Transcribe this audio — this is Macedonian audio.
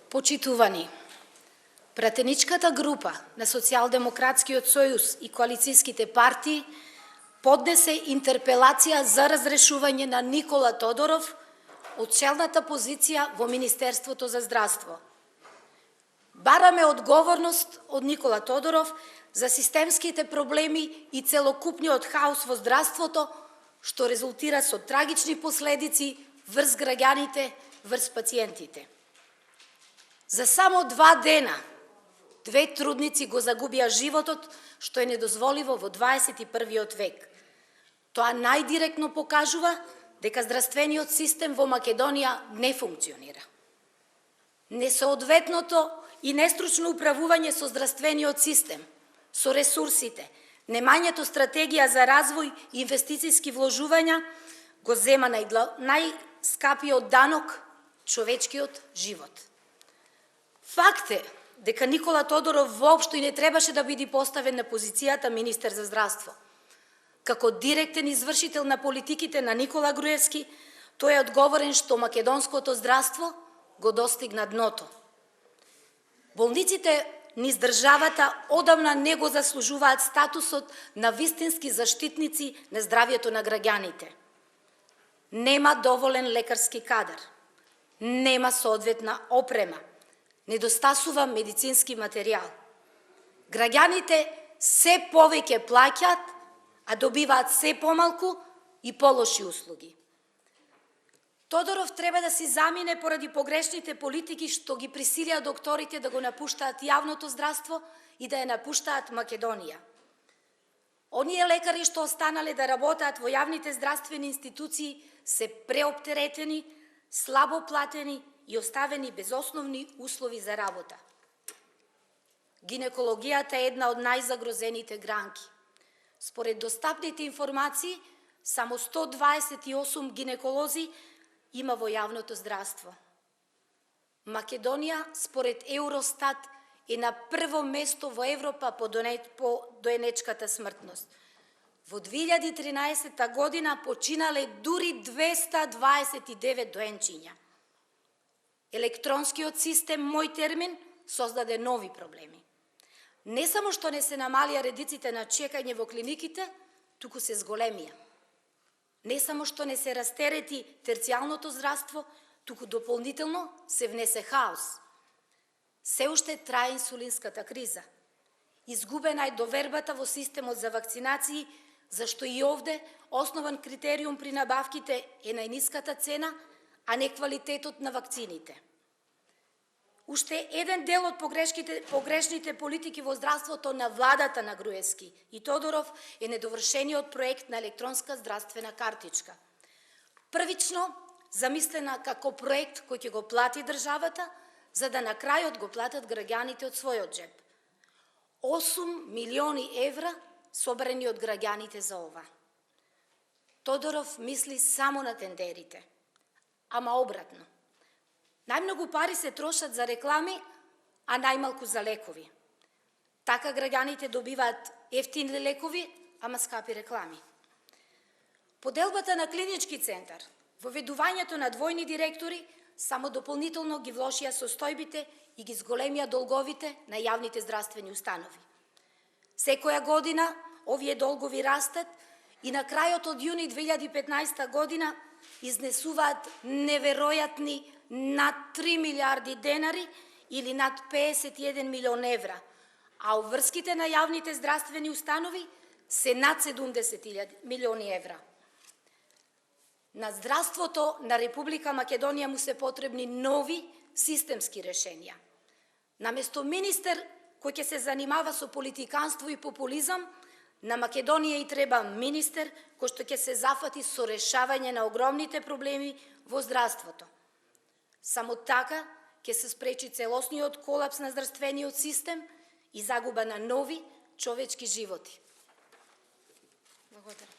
Почитувани, пратеничката група на Социјалдемократскиот сојуз и коалицијските партии поднесе интерпелација за разрешување на Никола Тодоров од челната позиција во Министерството за здравство. Бараме одговорност од Никола Тодоров за системските проблеми и целокупниот хаос во здравството, што резултира со трагични последици врз граѓаните, врз пациентите. За само 2 дена, 2 трудници го загубија животот, што е недозволиво во 21. век. Тоа најдиректно покажува дека здравствениот систем во Македонија не функционира. Несоодветното и нестручно управување со здравствениот систем, со ресурсите, немањето стратегија за развој и инвестицијски вложувања го зема најскапиот данок, човечкиот живот. Факт е дека Никола Тодоров воопшто и не требаше да биде поставен на позицијата министер за здравство. Како директен извршител на политиките на Никола Груевски, тој е одговорен што македонското здравство го достигна дното. Болниците низ државата одамна не го заслужуваат статусот на вистински заштитници на здравјето на граѓаните. Нема доволен лекарски кадар, нема соодветна опрема, недостасува медицински материјал. Граѓаните се повеќе плаќаат, а добиваат се помалку и полоши услуги. Тодоров треба да си замине поради погрешните политики што ги присилија докторите да го напуштаат јавното здравство и да ја напуштаат Македонија. Оние лекари што останале да работаат во јавните здравствени институции се преоптеретени, слабо платени и оставени без основни услови за работа. Гинекологијата е една од најзагрозените гранки. Според достапните информации, само 128 гинеколози има во јавното здравство. Македонија, според Евростат, е на прво место во Европа по доенечката смртност. Во 2013 година починале дури 229 доенчиња. Електронскиот систем Мој термин создаде нови проблеми. Не само што не се намалија редиците на чекање во клиниките, туку се зголемија. Не само што не се растерети терцијалното здравство, туку дополнително се внесе хаос. Се уште трае инсулинската криза. Изгубена е довербата во системот за вакцинации, зашто и овде основен критериум при набавките е најниската цена, а не квалитетот на вакцините. Уште еден дел од погрешните политики во здравството на владата на Груевски и Тодоров е недовршениот проект на електронска здравствена картичка. Првично замислена како проект кој ќе го плати државата, за да на крајот го платат граѓаните од својот джеб. 8 милиони евра собрани од граѓаните за ова. Тодоров мисли само на тендерите, ама обратно. Најмногу пари се трошат за реклами, а најмалку за лекови. Така граѓаните добиваат ефтини лекови, ама скапи реклами. Поделбата на клинички центар, воведувањето на двојни директори, само дополнително ги влошија состојбите и ги зголемија долговите на јавните здравствени установи. Секоја година овие долгови растат и на крајот од јуни 2015 година изнесуваат неверојатни над 3 милиарди денари или над 51 милион евра, а обврските на јавните здравствени установи се над 70 милиони евра. На здравството на Република Македонија му се потребни нови системски решенија. Наместо министер кој ќе се занимава со политиканство и популизам, на Македонија и треба министер кој што ќе се зафати со решавање на огромните проблеми во здравството. Само така ќе се спречи целосниот колапс на здравствениот систем и загуба на нови човечки животи. Благодарам.